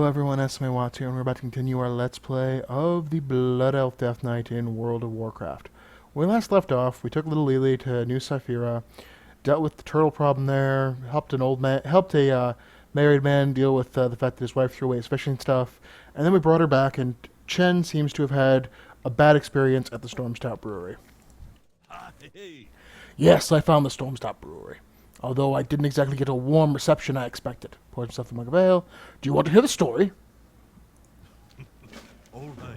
Hello everyone, SMAWatts here, and we're about to continue our Let's Play of the Blood Elf Death Knight in World of Warcraft. When we last left off, we took little Lily to New Saphira, dealt with the turtle problem there, helped a married man deal with the fact that his wife threw away his fishing stuff, and then we brought her back, and Chen seems to have had a bad experience at the Stormstout brewery. Hey. Yes, I found the Stormstout brewery. Although I didn't exactly get a warm reception I expected. Poured himself a mug of ale. Do you want to hear the story? All right.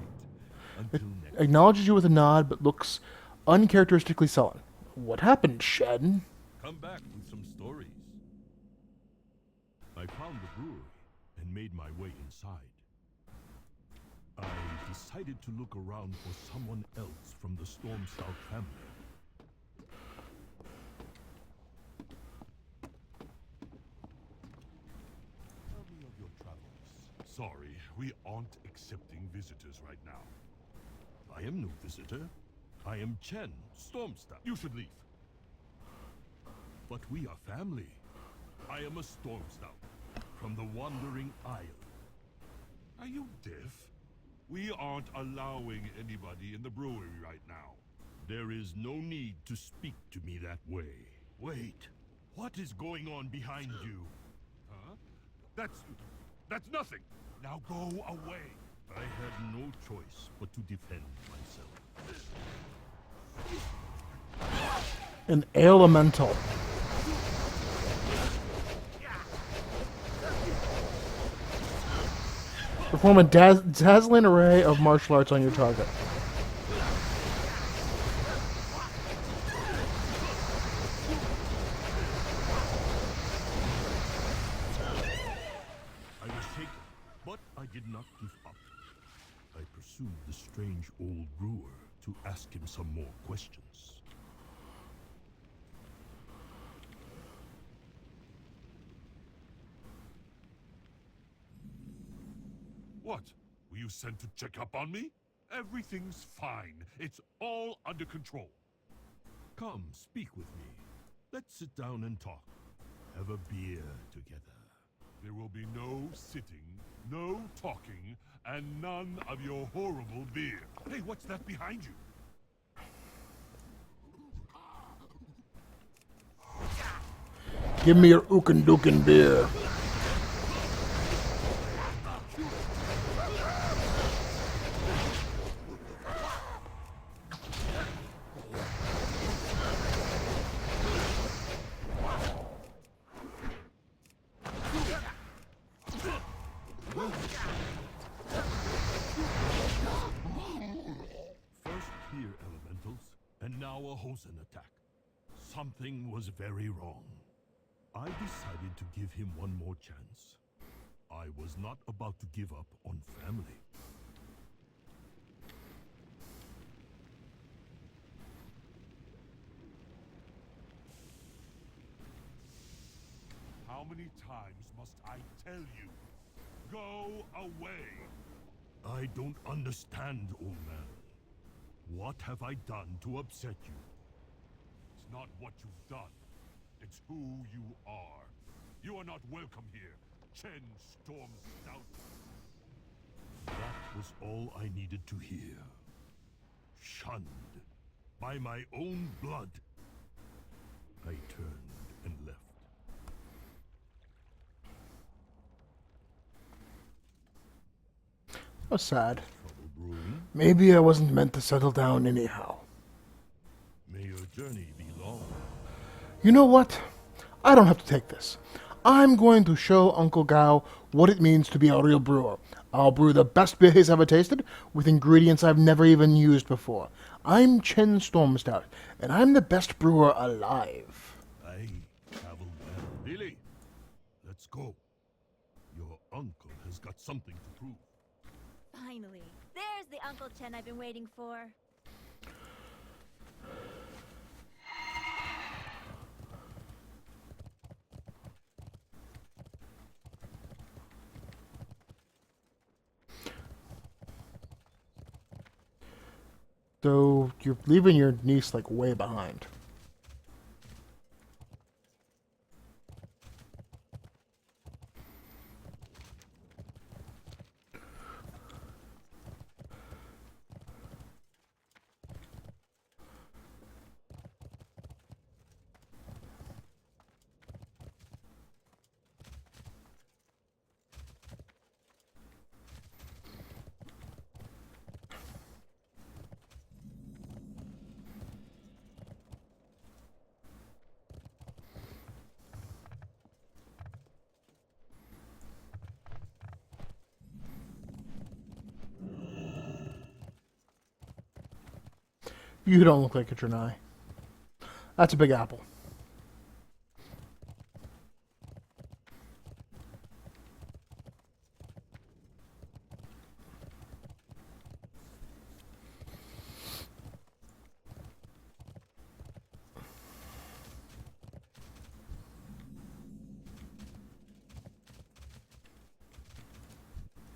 Until next. Acknowledges you with a nod, but looks uncharacteristically sullen. What happened, Shen? Come back with some stories. I found the brewery and made my way inside. I decided to look around for someone else from the Stormstout family. Tell me of your travels. Sorry, we aren't accepting visitors right now. I am no visitor. I am Chen, Stormstout. You should leave. But we are family. I am a Stormstout from the Wandering Isle. Are you deaf? We aren't allowing anybody in the brewery right now. There is no need to speak to me that way. Wait, what is going on behind you? Huh? That's nothing. Now go away. I had no choice but to defend myself. An elemental. Perform a dazzling array of martial arts on your target. I was shaken, but I did not give up. I pursued the strange old brewer to ask him some more questions. What? Were you sent to check up on me? Everything's fine. It's all under control. Come, speak with me. Let's sit down and talk. Have a beer together. There will be no sitting, no talking, and none of your horrible beer. Hey, what's that behind you? Give me your Ookin beer. First here, elementals, and now a Hosen attack. Something was very wrong. I decided to give him one more chance. I was not about to give up on family. How many times must I tell you? Go away! I don't understand, old man. What have I done to upset you? It's not what you've done. It's who you are. You are not welcome here, Chen Stormstout. That was all I needed to hear. Shunned by my own blood. I turned and left. That was sad. Trouble brewing? Maybe I wasn't meant to settle down anyhow. May your journey be long. You know what? I don't have to take this. I'm going to show Uncle Gao what it means to be a real brewer. I'll brew the best beer he's ever tasted with ingredients I've never even used before. I'm Chen Stormstout, and I'm the best brewer alive. I travel well. Lily, let's go. Your uncle has got something to prove. Finally, there's the Uncle Chen I've been waiting for. So you're leaving your niece like way behind. You don't look like a Draenei. That's a big apple.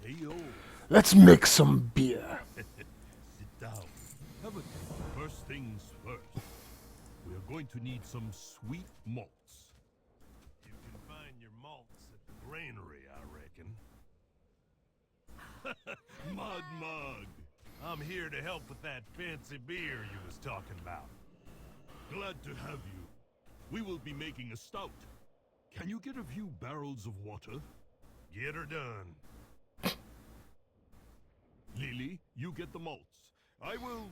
Hey, yo. Let's make some beer. Sit down. Have a drink. First things first. We are going to need some sweet malts. You can find your malts at the granary, I reckon. Mud Mug. I'm here to help with that fancy beer you was talking about. Glad to have you. We will be making a stout. Can you get a few barrels of water? Get her done. Lily, you get the malts. I will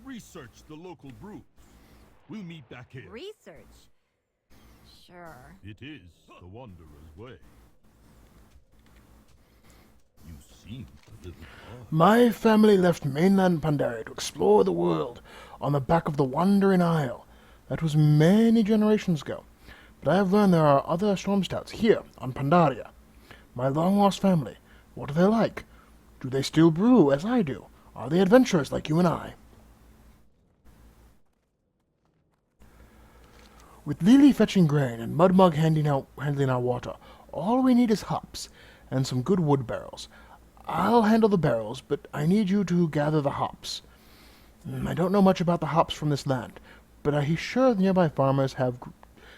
research the local brews. We'll meet back here. Research? Sure. It is the Wanderer's way. You seem a little odd. My family left mainland Pandaria to explore the world on the back of the Wandering Isle. That was many generations ago. But I have learned there are other Stormstouts here on Pandaria. My long-lost family, what are they like? Do they still brew as I do? Are they adventurers like you and I? With Lily fetching grain and Mudmug handling out water, all we need is hops and some good wood barrels. I'll handle the barrels, but I need you to gather the hops. I don't know much about the hops from this land, but I'm sure the nearby farmers have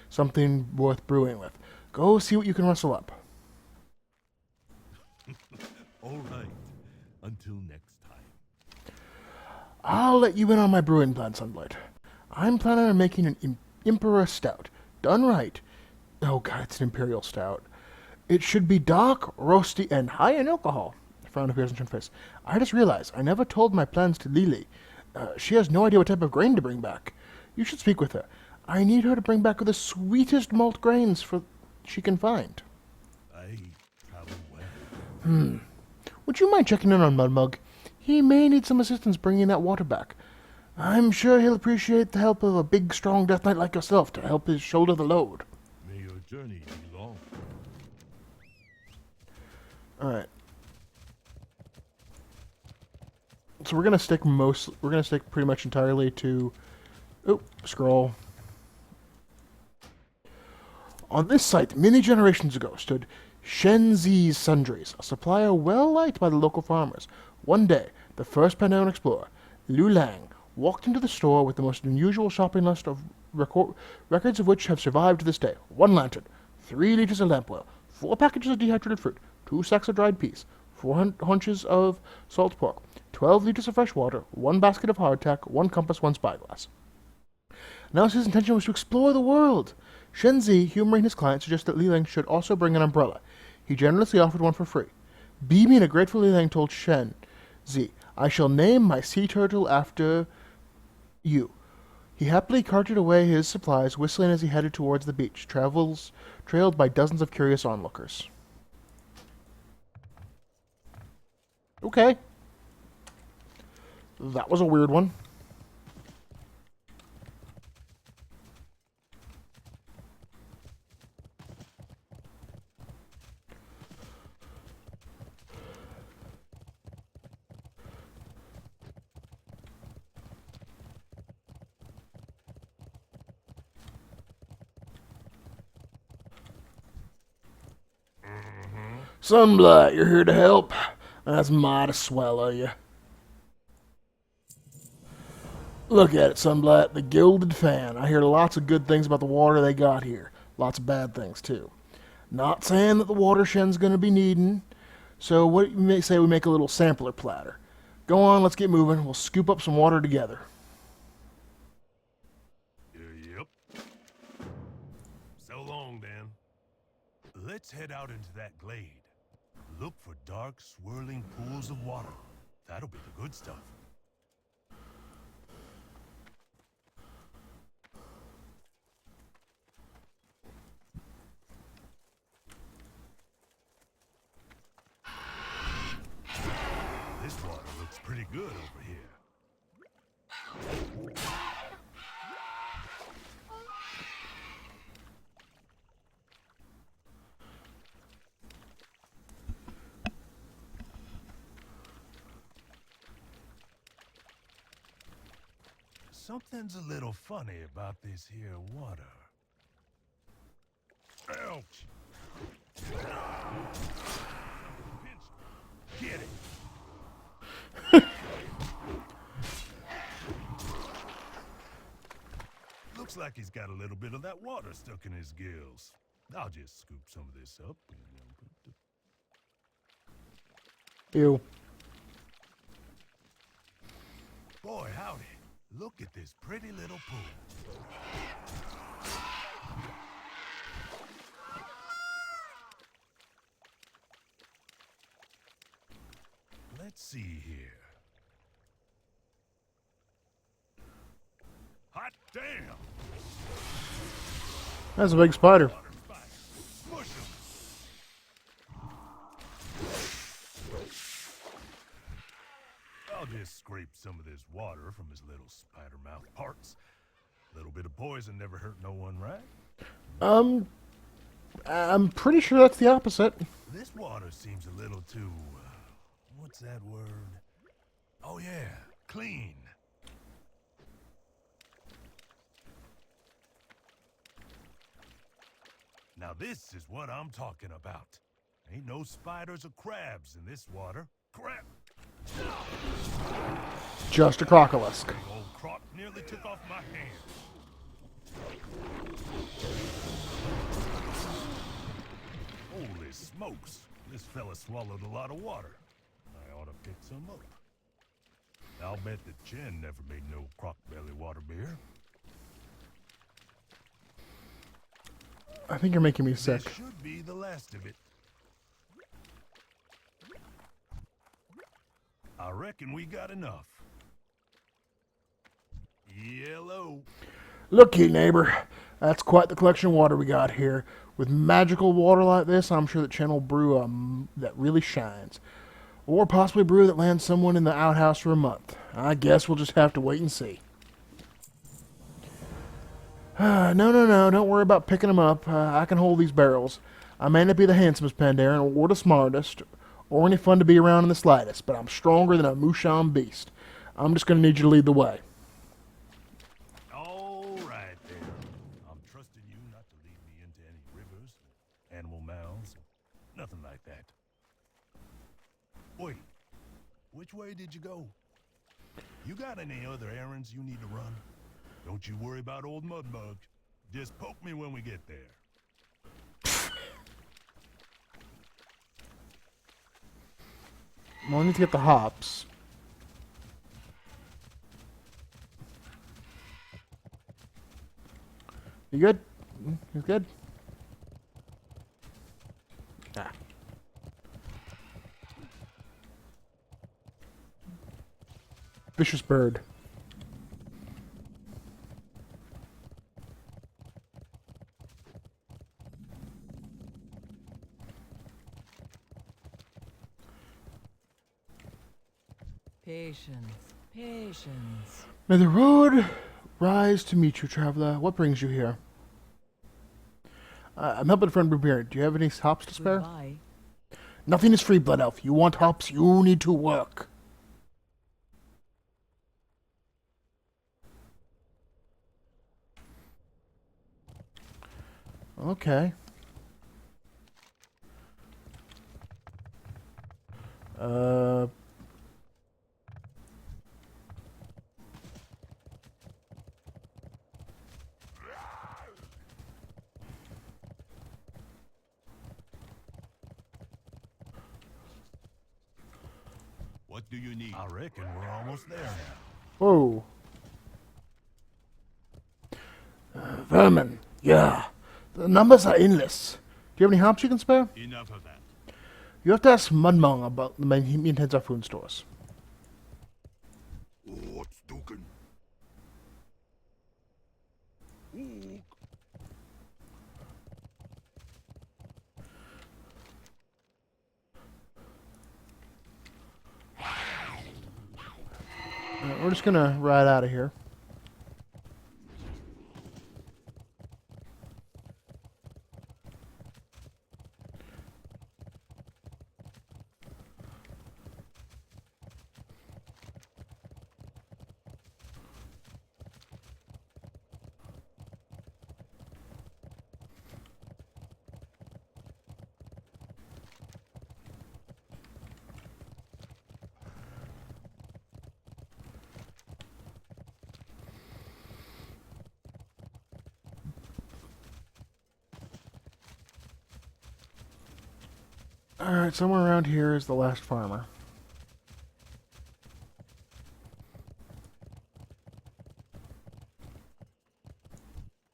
something worth brewing with. Go see what you can rustle up. All right. Until next time. I'll let you in on my brewing plan, Sunblight. I'm planning on making an Emperor Stout. Done right. Oh god, it's an Imperial Stout. It should be dark, roasty, and high in alcohol. A frown appears on her face. I just realized I never told my plans to Lily. She has no idea what type of grain to bring back. You should speak with her. I need her to bring back the sweetest malt grains she can find. I travel well. Would you mind checking in on Mudmug? He may need some assistance bringing that water back. I'm sure he'll appreciate the help of a big, strong Death Knight like yourself to help his shoulder the load. May your journey be long. Alright. So we're gonna stick pretty much entirely to scroll. On this site, many generations ago, stood Shenzi's Sundries, a supplier well liked by the local farmers. One day, the first Pandaran explorer, Liu Lang, walked into the store with the most unusual shopping list of records of which have survived to this day. 1 lantern, 3 liters of lamp oil, 4 packages of dehydrated fruit, 2 sacks of dried peas, 4 hunches of salt pork, 12 liters of fresh water, 1 basket of hardtack, 1 compass, 1 spyglass. Now his intention was to explore the world. Shenzi, humoring his client, suggested that Li Lang should also bring an umbrella. He generously offered one for free. Beaming a grateful Li Lang told Shenzi, I shall name my sea turtle after you. He happily carted away his supplies, whistling as he headed towards the beach, trailed by dozens of curious onlookers. Okay. That was a weird one. Sunblight, you're here to help. That's mighty swell of you. Look at it, Sunblight, the Gilded Fan. I hear lots of good things about the water they got here. Lots of bad things, too. Not saying that the water Shen's going to be needing, so what do you may say we make a little sampler platter? Go on, let's get moving. We'll scoop up some water together. Yep. So long, Dan. Let's head out into that glade. Look for dark, swirling pools of water. That'll be the good stuff. This water looks pretty good over here. Something's a little funny about this here water. Ouch! Get it! Looks like he's got a little bit of that water stuck in his gills. I'll just scoop some of this up. Ew. Boy, howdy. Look at this pretty little pool. Let's see here. Hot damn! That's a big spider. Water spider. Smush 'em. I'll just scrape some of this water from his little spider mouth parts. A little bit of poison never hurt no one, right? I'm pretty sure that's the opposite. This water seems a little too... what's that word? Oh yeah, clean. Now this is what I'm talking about. Ain't no spiders or crabs in this water. Crap! Just a crocolisk. Big old croc nearly took off my hand. Holy smokes! This fella swallowed a lot of water. I ought to pick some up. I'll bet that Jen never made no croc belly water beer. I think you're making me sick. This should be the last of it. I reckon we got enough. Yellow. Looky, neighbor. That's quite the collection of water we got here. With magical water like this, I'm sure that Chen will brew that really shines. Or possibly brew that lands someone in the outhouse for a month. I guess we'll just have to wait and see. No. Don't worry about picking them up. I can hold these barrels. I may not be the handsomest Pandaren or the smartest, or any fun to be around in the slightest, but I'm stronger than a Mushan beast. I'm just going to need you to lead the way. All right, then. I'm trusting you not to lead me into any rivers, animal mouths, nothing like that. Wait, which way did you go? You got any other errands you need to run? Don't you worry about old Mudbug. Just poke me when we get there. Well, I need to get the hops. You good? You good? Ah. Vicious bird. Patience. May the road rise to meet you, traveler. What brings you here? I'm helping a friend prepare. Do you have any hops to spare? Goodbye. Nothing is free, Blood Elf. You want hops, you need to work. Okay. What do you need? I reckon we're almost there now. Whoa. Vermin. Yeah. The numbers are endless. Do you have any hops you can spare? Enough of that. You have to ask Mudmong about the maintenance of food stores. What's dukin'? Ooh. We're just gonna ride out of here. Alright, somewhere around here is the last farmer.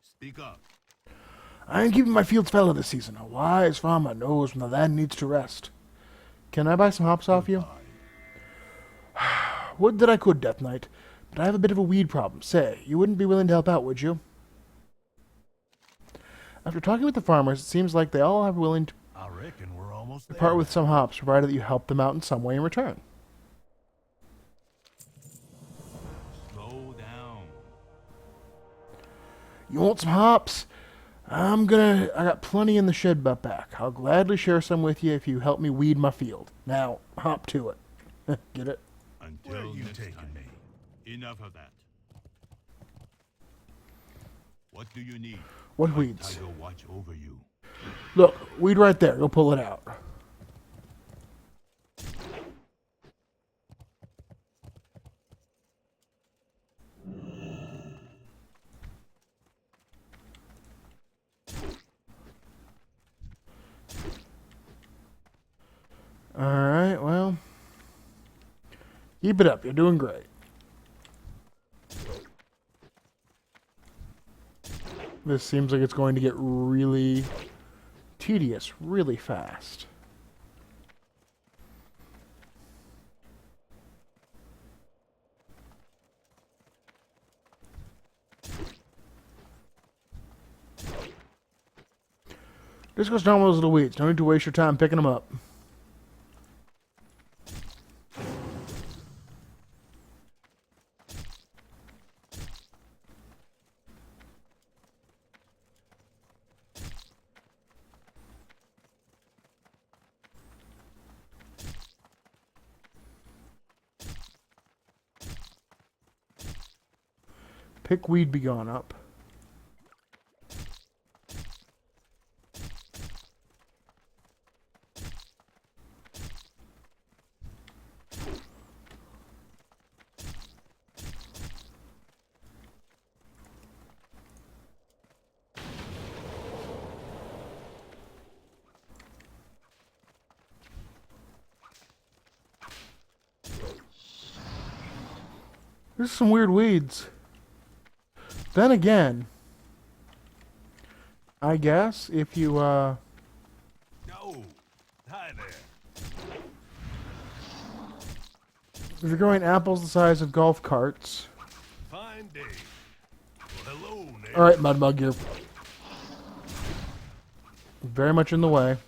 Speak up. I am keeping my fields fallow this season. A wise farmer knows when the land needs to rest. Can I buy some hops off you? Would that I could, Death Knight, but I have a bit of a weed problem. Say, you wouldn't be willing to help out, would you? After talking with the farmers, it seems like they all are willing to I reckon we're almost there. part with some hops, provided that you help them out in some way in return. Slow down. You want some hops? I got plenty in the shed but back. I'll gladly share some with you if you help me weed my field. Now, hop to it. Get it? Until Where are you next taking time. me? Enough of that. What do you need? What Let weeds? Tiger watch over you. Look, weed right there. Go pull it out. Alright, well. Keep it up. You're doing great. This seems like it's going to get really tedious really fast. Just goes down with those little weeds. No need to waste your time picking them up. Pick weed be gone up. There's some weird weeds. Then again, I guess if you, No. Hi there. if you're growing apples the size of golf carts. Fine day. Well, hello, neighbor. Alright, Mudmug, you're very much in the way.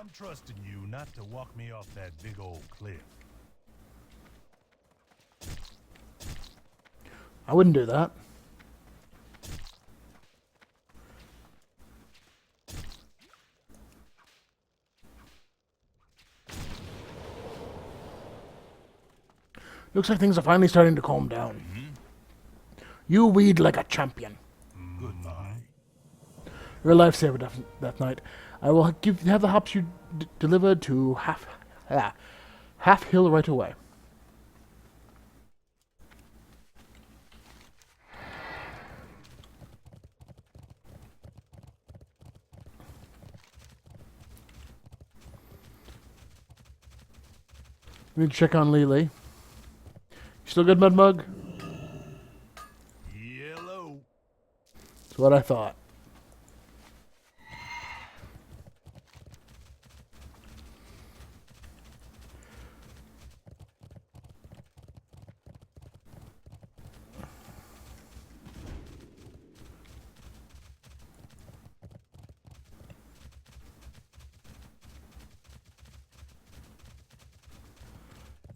I'm trusting you not to walk me off that big old cliff. I wouldn't do that. Looks like things are finally starting to calm down. You weed like a champion. Goodbye. You're a lifesaver, Death Knight. I will have the hops you delivered to Half Hill right away. We need to check on Lily. You still good, Mudmug? Hello. That's what I thought.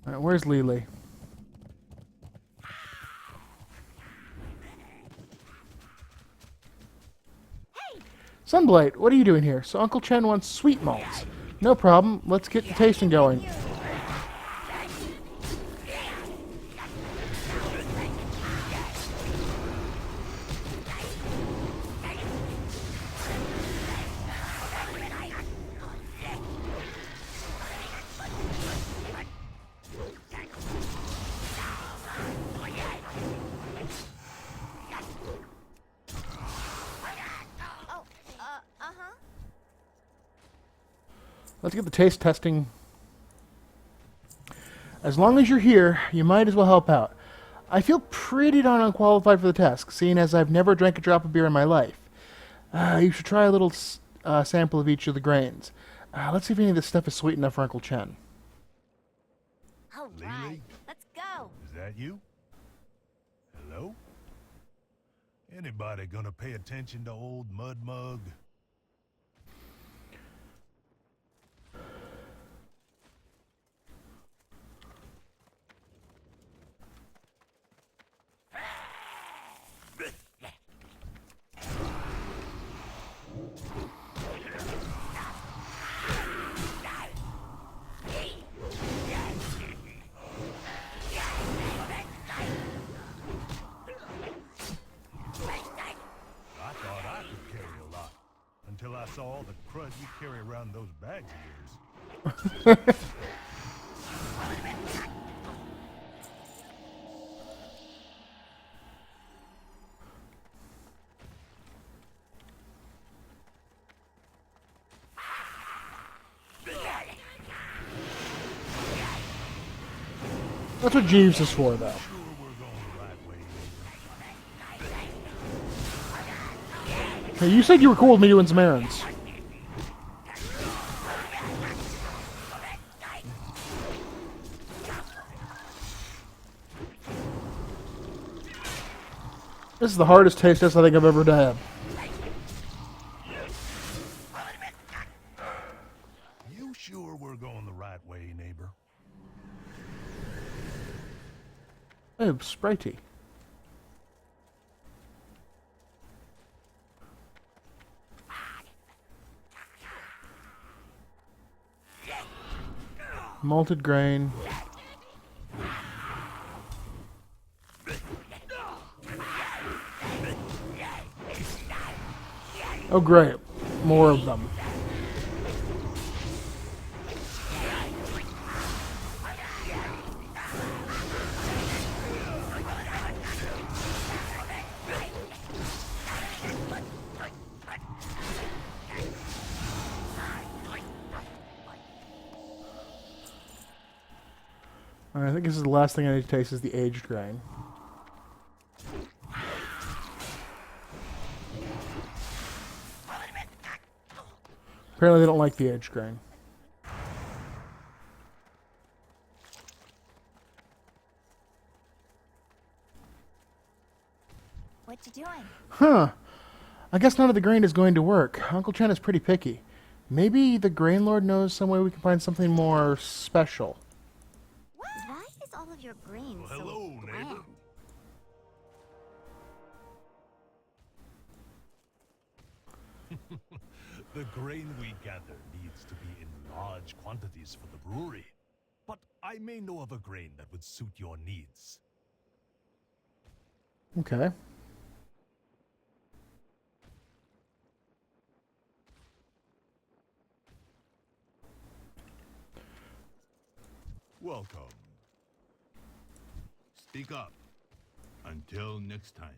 Alright, where's Lily? Sunblight, what are you doing here? So Uncle Chen wants sweet malts. No problem. Let's get the tasting going. Let's get the taste testing. As long as you're here, you might as well help out. I feel pretty darn unqualified for the task, seeing as I've never drank a drop of beer in my life. You should try a little sample of each of the grains. Let's see if any of this stuff is sweet enough for Uncle Chen. All Lily? right, let's go. Is that you? Hello? Anybody gonna pay attention to old Mud Mug? Until I saw all the crud you carry around those bags of yours. That's what Jeeves is for, though. Sure we're going the right way. Hey, you said you were cool with me doing some errands. This is the hardest taste test I think I've ever had. You sure we're going the right way, neighbor? Oh, Spritey. Malted grain. Oh great, more of them. Alright, I think this is the last thing I need to taste is the aged grain. Apparently they don't like the aged grain. What you doing? Huh. I guess none of the grain is going to work. Uncle Chen is pretty picky. Maybe the Grain Lord knows some way we can find something more special. Why is all of your grain Well, so hello, bland? neighbor. The grain we gather needs to be in large quantities for the brewery. But I may know of a grain that would suit your needs. Okay. Welcome. Speak up. Until next time.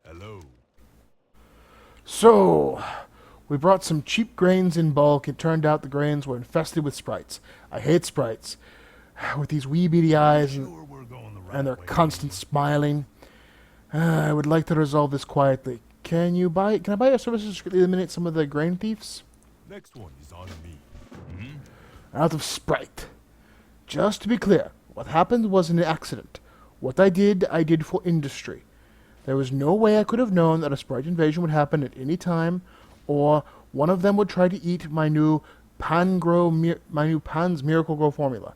Hello. So, we brought some cheap grains in bulk. It turned out the grains were infested with sprites. I hate sprites. With these wee beady eyes Sure we're going the right and their way, constant neighbor. smiling. I would like to resolve this quietly. Can I buy your services to eliminate some of the grain thieves? Next one is on me. Out of Sprite. Just to be clear, what happened was an accident. What I did for industry. There was no way I could have known that a Sprite invasion would happen at any time, or one of them would try to eat my new Pan's Miracle Grow formula.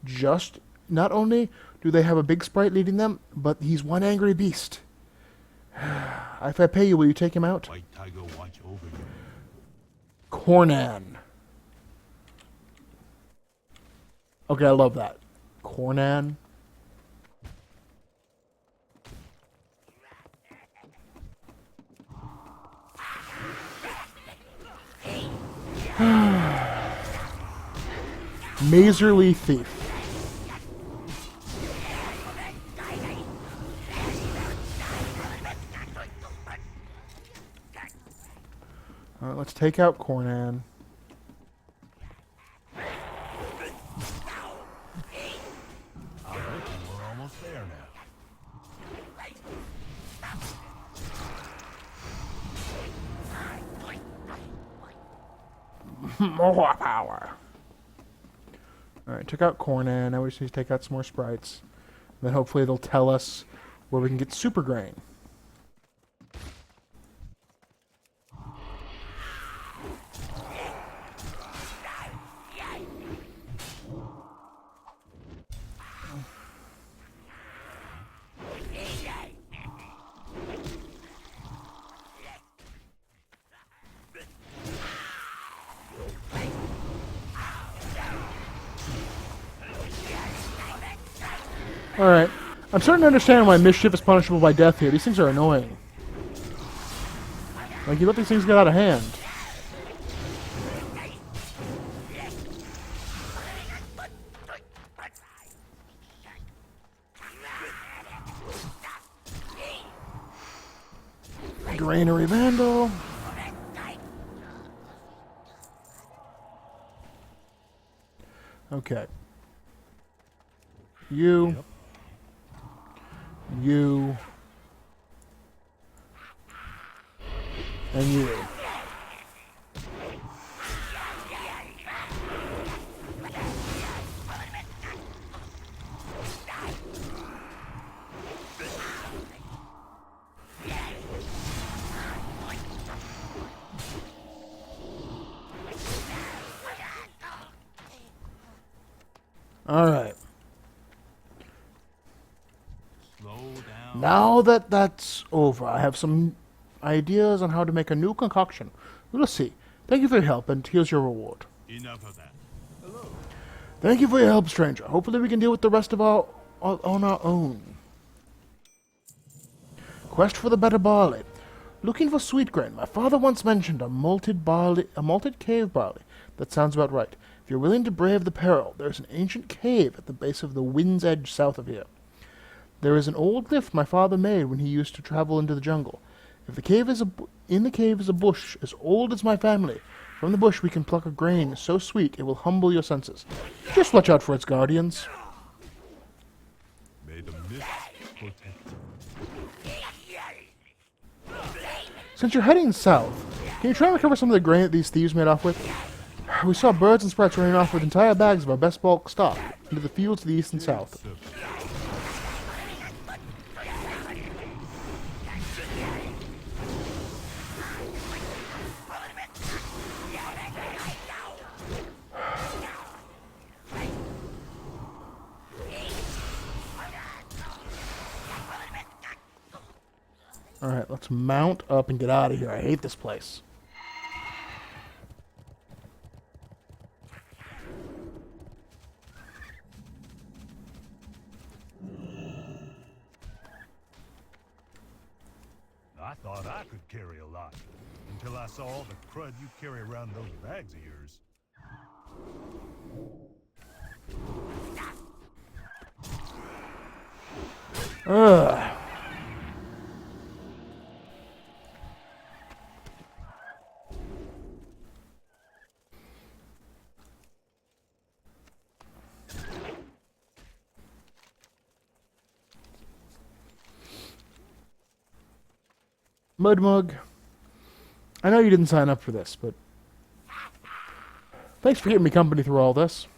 Just, not only do they have a big Sprite leading them, but he's one angry beast. If I pay you, will you take him out? White Tiger watch over you. Cornan. Okay, I love that. Cornan. Miserly thief. Alright, let's take out Cornan. More power. Alright, took out Cornan. Now we just need to take out some more sprites. And then hopefully they'll tell us where we can get super grain. Alright. I'm starting to understand why mischief is punishable by death here. These things are annoying. Like, you let these things get out of hand. Granary Vandal. Okay. You. Yep. You. And you. All right. Slow down. Now that that's over, I have some ideas on how to make a new concoction. We'll see. Thank you for your help, and here's your reward. Enough of that. Thank you for your help, stranger. Hopefully we can deal with the rest of on our own. Quest for the better barley. Looking for sweet grain. My father once mentioned a malted cave barley. That sounds about right. If you're willing to brave the peril, there's an ancient cave at the base of the Wind's Edge south of here. There is an old lift my father made when he used to travel into the jungle. If the cave is in the cave is a bush as old as my family. From the bush we can pluck a grain so sweet it will humble your senses. Just watch out for its guardians. May the mist protect. Since you're heading south, can you try and recover some of the grain that these thieves made off with? We saw birds and sprites running off with entire bags of our best bulk stock into the fields to the east and south. Alright, let's mount up and get out of here. I hate this place. I thought I could carry a lot until I saw all the crud you carry around those bags of yours. Ugh. Mudmug, I know you didn't sign up for this, but thanks for keeping me company through all this.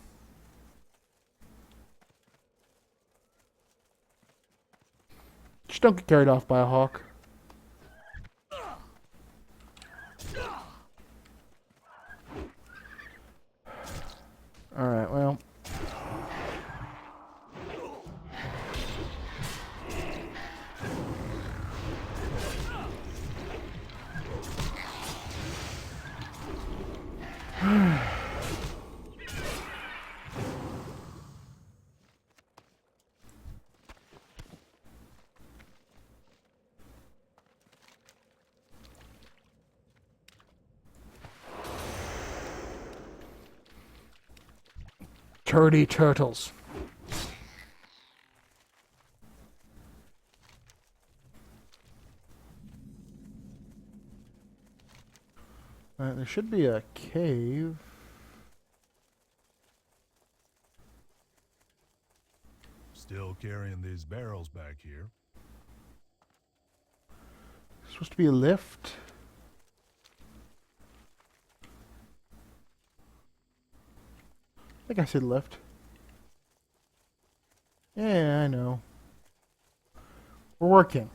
Just don't get carried off by a hawk. Alright, well. Turdy turtles. There should be a cave. Still carrying these barrels back here. Supposed to be a lift. think I said lift. Yeah, I know. We're working.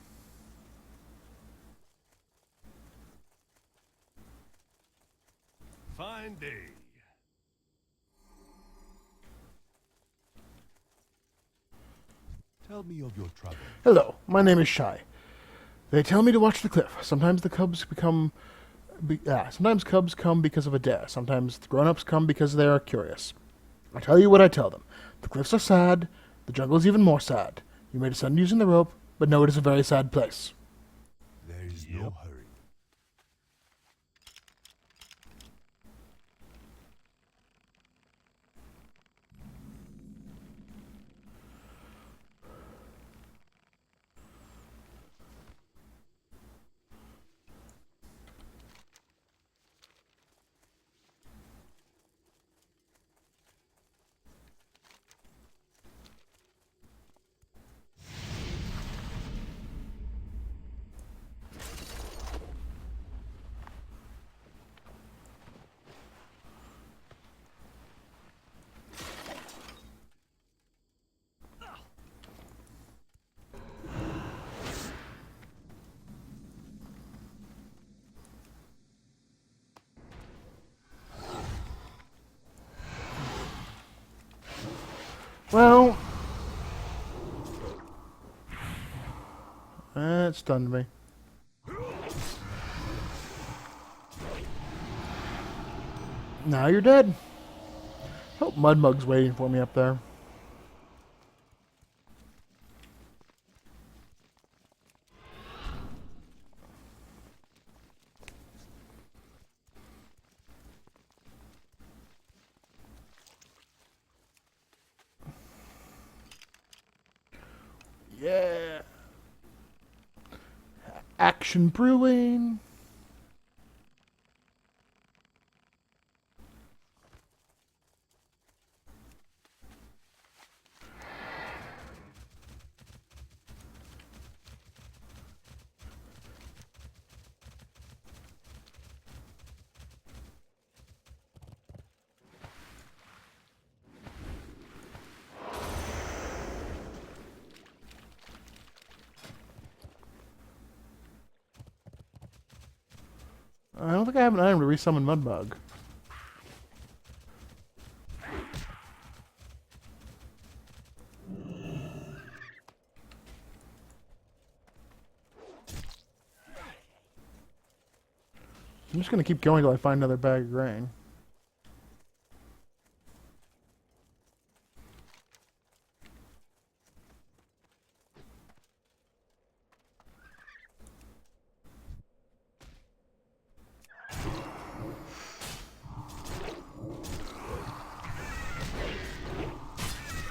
Fine day. Tell me of your trouble. Hello, my name is Shy. They tell me to watch the cliff. Sometimes the cubs sometimes cubs come because of a dare. Sometimes the grown-ups come because they are curious. I tell you what I tell them. The cliffs are sad. The jungle is even more sad. You may descend using the rope, but know it is a very sad place. There is no hurry. Well, that stunned me. Now you're dead. Hope Mudmug's waiting for me up there. Yeah. Action brewing. I don't think I have an item to resummon Mudbug. I'm just going to keep going till I find another bag of grain.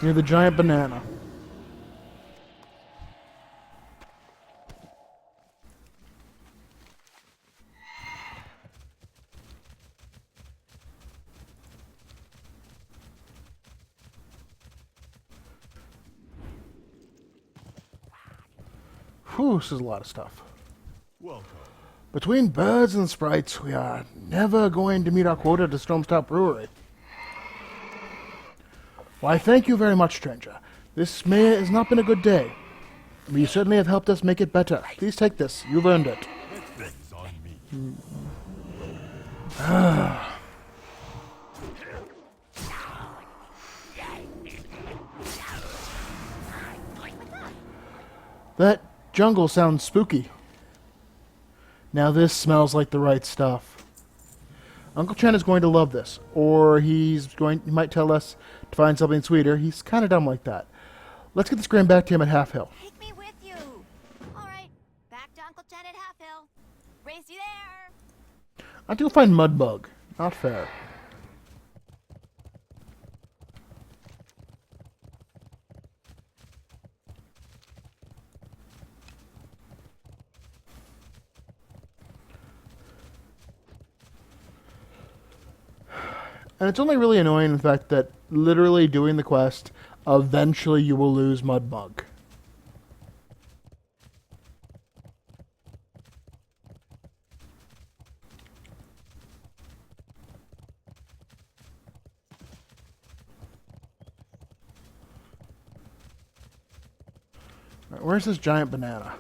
Near the giant banana. Whew, this is a lot of stuff. Welcome. Between birds and sprites, we are never going to meet our quota to Stormstout Brewery. Why, thank you very much, stranger. This has not been a good day. But you certainly have helped us make it better. Please take this. You've earned it. That's on me. That jungle sounds spooky. Now this smells like the right stuff. Uncle Chen is going to love this, or he might tell us to find something sweeter. He's kind of dumb like that. Let's get this grain back to him at Half Hill. Take me with you. All right, back to Uncle Chen at Half Hill. Race you there. I have to go find Mudbug. Not fair. And it's only really annoying the fact that literally doing the quest, eventually you will lose Mudbug. Where's this giant banana?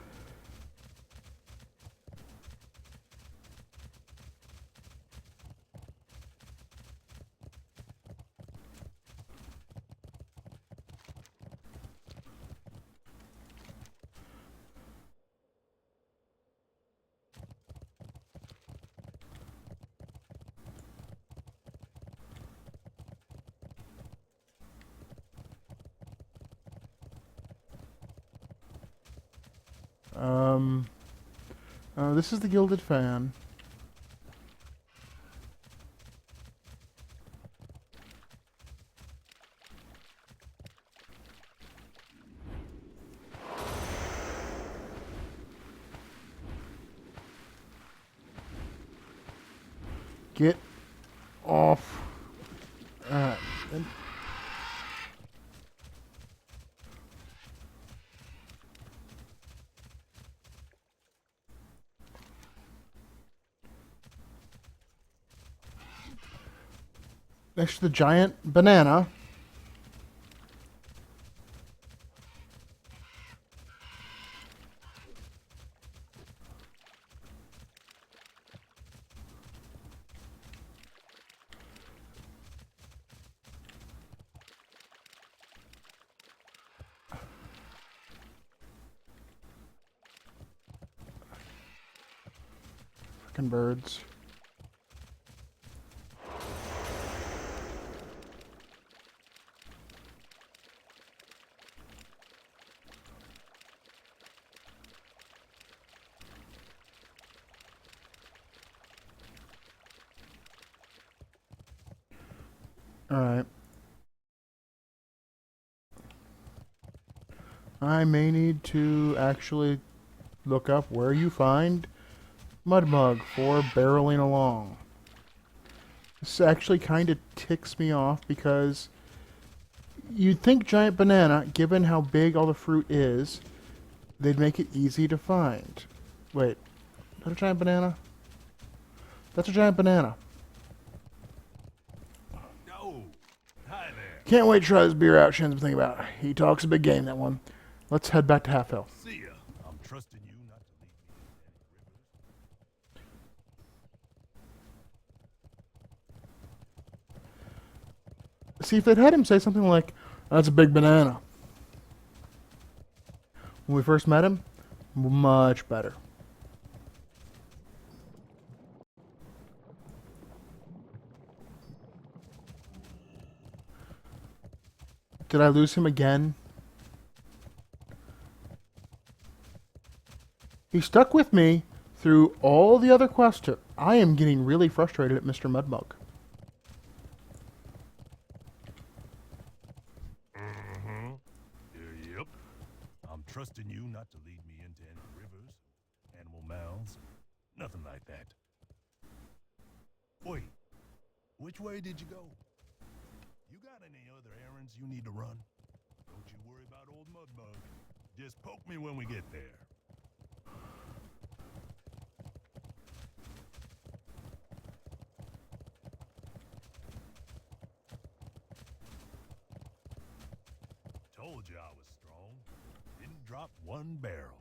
This is the gilded fan. Get off. Alright. Next to the giant banana. Frickin' birds. Alright. I may need to actually look up where you find mud mug for barreling along. This actually kind of ticks me off because you'd think giant banana, given how big all the fruit is, they'd make it easy to find. Wait, is that a giant banana? That's a giant banana. Can't wait to try this beer out. Shen's been thinking about it. He talks a big game, that one. Let's head back to Half Hill. See ya. I'm trusting you not to leave me. See, if they'd had him say something like, that's a big banana. When we first met him, much better. Did I lose him again? He stuck with me through all the other quests. I am getting really frustrated at Mr. Mudmug. Yep. I'm trusting you not to lead me into any rivers, animal mouths, nothing like that. Wait, which way did you go? You got any other errands you need to run? Don't you worry about old Mudmug. Just poke me when we get there. Told you I was strong. Didn't drop one barrel.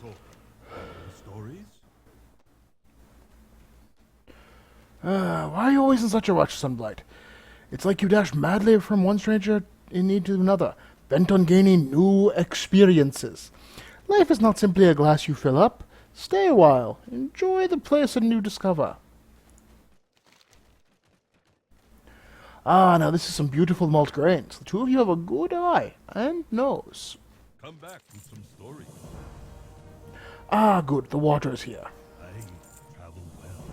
So, stories? Why are you always in such a rush, Sunblight? It's like you dash madly from one stranger in need to another, bent on gaining new experiences. Life is not simply a glass you fill up. Stay a while. Enjoy the place and you discover. Ah, now this is some beautiful malt grains. The two of you have a good eye and nose. Come back with some stories. Ah, good. The water is here. I travel well.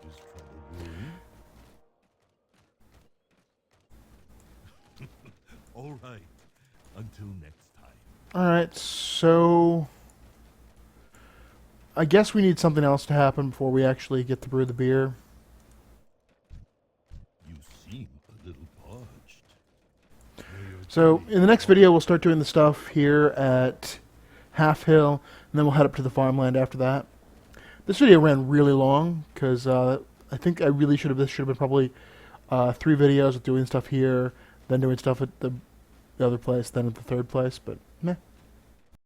Is trouble brewing? All right. Until next time. Alright, so I guess we need something else to happen before we actually get to brew the beer. You seem a little parched. So in the next video we'll start doing the stuff here at Half Hill, and then we'll head up to the farmland after that. This video ran really long because I think I really should have. This should have been probably 3 videos of doing stuff here, then doing stuff at the the other place than at the third place, but meh.